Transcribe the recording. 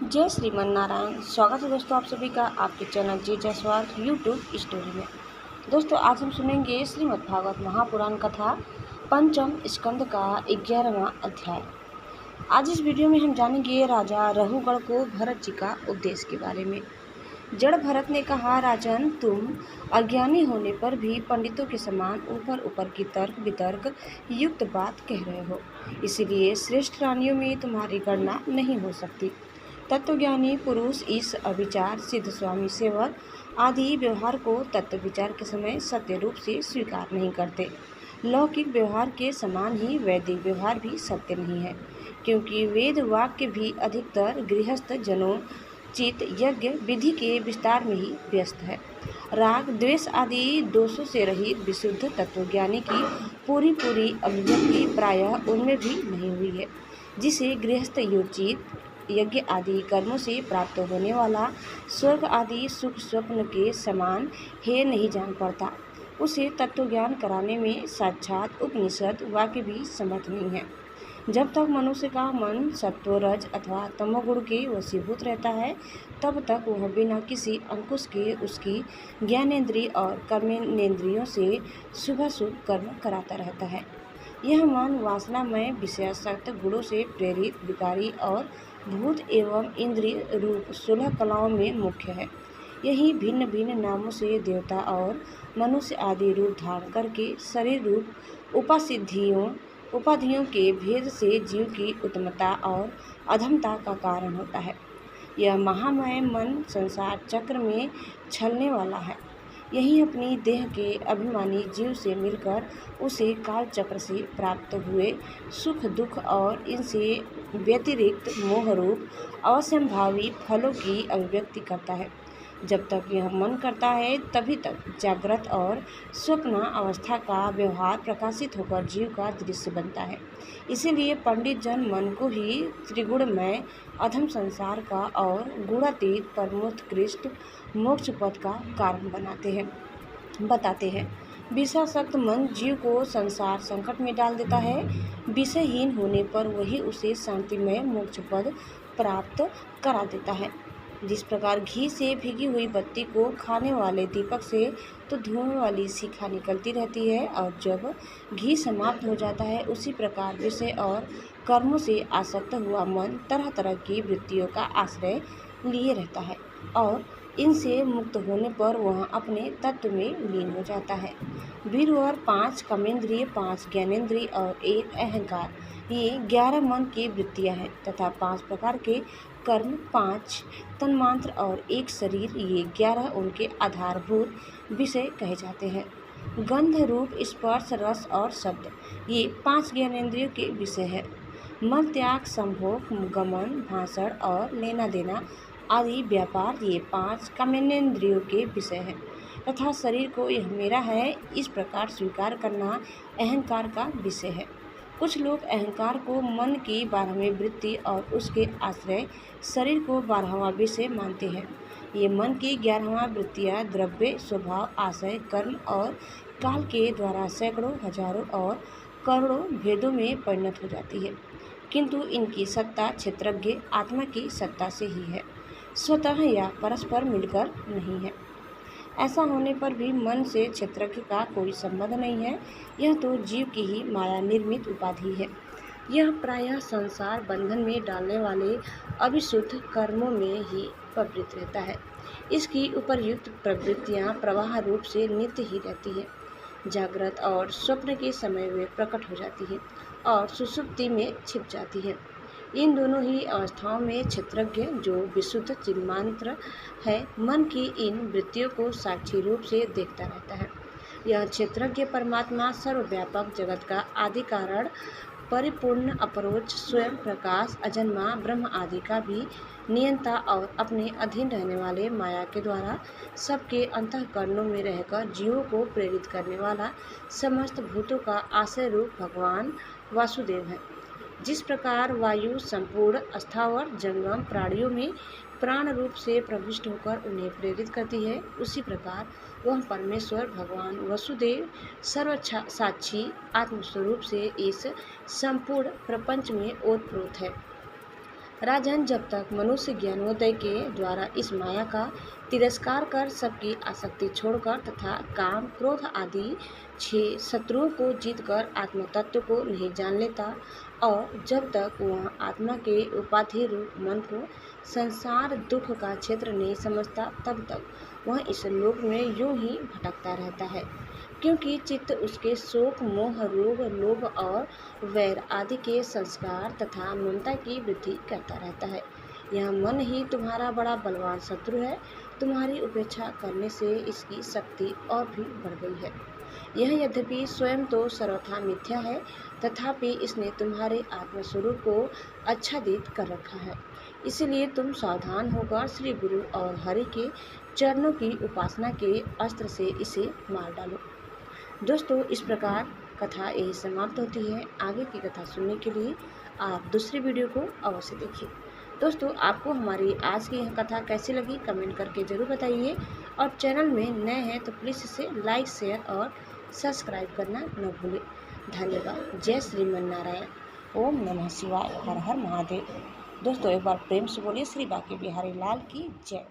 जय श्रीमन नारायण। स्वागत है दोस्तों आप सभी का आपके चैनल जी जयसवाल यूट्यूब स्टोरी में। दोस्तों आज हम सुनेंगे श्रीमद् भागवत महापुराण कथा पंचम स्कंद का 11वां अध्याय। आज इस वीडियो में हम जानेंगे राजा रहुगण को भरत जी का उपदेश के बारे में। जड़ भरत ने कहा, राजन, तुम अज्ञानी होने पर भी पंडितों के समान ऊपर ऊपर की तर्क वितर्क युक्त बात कह रहे हो, इसीलिए श्रेष्ठ रानियों में तुम्हारी गणना नहीं हो सकती। तत्वज्ञानी पुरुष इस अविचार सिद्ध स्वामी सेवक आदि व्यवहार को तत्व विचार के समय सत्य रूप से स्वीकार नहीं करते। लौकिक व्यवहार के समान ही वैदिक व्यवहार भी सत्य नहीं है, क्योंकि वेद वाक्य भी अधिकतर गृहस्थ जनों चित यज्ञ विधि के विस्तार में ही व्यस्त है। राग द्वेष आदि दोषों से रहित विशुद्ध तत्वज्ञानी की पूरी अभिव्यक्ति प्रायः उनमें भी नहीं हुई है, जिसे गृहस्थ योचित यज्ञ आदि कर्मों से प्राप्त होने वाला स्वर्ग आदि सुख स्वप्न के समान हे नहीं जान पड़ता। उसे तत्वज्ञान कराने में साक्षात उपनिषद वाक्य भी समर्थ नहीं है। जब तक मनुष्य का मन सत्व रज अथवा तमोगुण के वशीभूत रहता है, तब तक वह बिना किसी अंकुश के उसकी ज्ञानेंद्रिय और कर्मेंद्रियों से शुभाशुभ कर्म कराता रहता है। यह मन वासनामय विषयासक्त गुणों से प्रेरित विकारी और भूत एवं इंद्रिय रूप 16 कलाओं में मुख्य है। यही भिन्न भिन्न नामों से देवता और मनुष्य आदि रूप धारण करके शरीर रूप उपाधियों के भेद से जीव की उत्तमता और अधमता का कारण होता है। यह महामय मन संसार चक्र में छलने वाला है। यही अपनी देह के अभिमानी जीव से मिलकर उसे काल चक्र से प्राप्त हुए सुख दुख और इनसे व्यतिरिक्त मोहरूप अवश्यंभावी फलों की अभिव्यक्ति करता है। जब तक यह मन करता है तभी तक जागृत और स्वप्न अवस्था का व्यवहार प्रकाशित होकर जीव का दृश्य बनता है। इसीलिए पंडित जन मन को ही त्रिगुणमय अधम संसार का और गुणातीत परमोत्कृष्ट मोक्ष पद का कारण बताते हैं। विषयासक्त मन जीव को संसार संकट में डाल देता है। विषयहीन होने पर वही उसे शांतिमय मोक्ष पद प्राप्त करा देता है। जिस प्रकार घी से भीगी हुई बत्ती को खाने वाले दीपक से तो धुएं वाली शिखा निकलती रहती है, और जब घी समाप्त हो जाता है, उसी प्रकार विषय और कर्मों से आसक्त हुआ मन तरह तरह की वृत्तियों का आश्रय लिए रहता है, और इनसे मुक्त होने पर वह अपने तत्व में लीन हो जाता है। वीर और 5 कर्मेंद्रिय, 5 ज्ञानेंद्रिय और 1 अहंकार, ये 11 मन की वृत्तियां हैं, तथा 5 प्रकार के कर्म, 5 तन्मात्र और 1 शरीर, ये 11 उनके आधारभूत विषय कहे जाते हैं। गंध, रूप, स्पर्श, रस और शब्द, ये 5 ज्ञानेंद्रियों के विषय है। मल त्याग, संभोग, गमन, भाषण और लेना देना आदि व्यापार, ये 5 कर्मेंद्रियों के विषय हैं। तथा शरीर को यह मेरा है इस प्रकार स्वीकार करना अहंकार का विषय है। कुछ लोग अहंकार को मन की 12वीं वृत्ति और उसके आश्रय शरीर को 12वां विषय मानते हैं। ये मन की 11वां वृत्तियाँ द्रव्य, स्वभाव, आशय, कर्म और काल के द्वारा सैकड़ों, हजारों और करोड़ों भेदों में परिणत हो जाती है, किंतु इनकी सत्ता क्षेत्रज्ञ आत्मा की सत्ता से ही है, स्वतः या परस्पर मिलकर नहीं है। ऐसा होने पर भी मन से क्षेत्रज्ञ का कोई संबंध नहीं है। यह तो जीव की ही माया निर्मित उपाधि है। यह प्रायः संसार बंधन में डालने वाले अविशुद्ध कर्मों में ही प्रवृत्त रहता है। इसकी उपर्युक्त प्रवृत्तियाँ प्रवाह रूप से नित्य ही रहती है। जागृत और स्वप्न के समय वे प्रकट हो जाती है और सुषुप्ति में छिप जाती है। इन दोनों ही अवस्थाओं में क्षेत्रज्ञ, जो विशुद्ध चिन्मात्र है, मन की इन वृत्तियों को साक्षी रूप से देखता रहता है। यह क्षेत्रज्ञ परमात्मा सर्वव्यापक जगत का आदि कारण, परिपूर्ण अपरोक्ष स्वयं प्रकाश, अजन्मा ब्रह्म आदि का भी नियंता और अपने अधीन रहने वाले माया के द्वारा सबके अंतःकरणों में रहकर जीवों को प्रेरित करने वाला समस्त भूतों का आश्रय रूप भगवान वासुदेव है। जिस प्रकार वायु संपूर्ण स्थावर जंगम प्राणियों में प्राण रूप से प्रविष्ट होकर उन्हें प्रेरित करती है, उसी प्रकार वह परमेश्वर भगवान वसुदेव सर्वसाक्षी आत्मस्वरूप से इस संपूर्ण प्रपंच में ओतप्रोत है। राजन, जब तक मनुष्य ज्ञानोदय के द्वारा इस माया का तिरस्कार कर सबकी आसक्ति छोड़कर तथा काम, क्रोध आदि 6 शत्रुओं को जीतकर आत्म तत्व को नहीं जान लेता और जब तक वह आत्मा के उपाधि रूप मन को संसार दुख का क्षेत्र नहीं समझता, तब तक वह इस लोक में यूं ही भटकता रहता है, क्योंकि चित्त उसके शोक, मोह, रोग, लोभ और वैर आदि के संस्कार तथा ममता की वृद्धि करता रहता है। यह मन ही तुम्हारा बड़ा बलवान शत्रु है। तुम्हारी उपेक्षा करने से इसकी शक्ति और भी बढ़ गई है। यह यद्यपि स्वयं तो सर्वथा मिथ्या है, तथापि इसने तुम्हारे आत्मस्वरूप को आच्छादित कर रखा है। इसलिए तुम सावधान होकर श्री गुरु और हरि के चरणों की उपासना के अस्त्र से इसे मार डालो। दोस्तों, इस प्रकार कथा यही समाप्त होती है। आगे की कथा सुनने के लिए आप दूसरी वीडियो को अवश्य देखिए। दोस्तों, आपको हमारी आज की यह कथा कैसी लगी कमेंट करके ज़रूर बताइए और चैनल में नए हैं तो प्लीज़ इसे लाइक, शेयर और सब्सक्राइब करना न भूलें। धन्यवाद। जय श्रीमन नारायण। ओम नमः शिवाय। हर हर महादेव। दोस्तों, एक बार प्रेम से बोलिए श्री बांके बिहारी लाल की जय।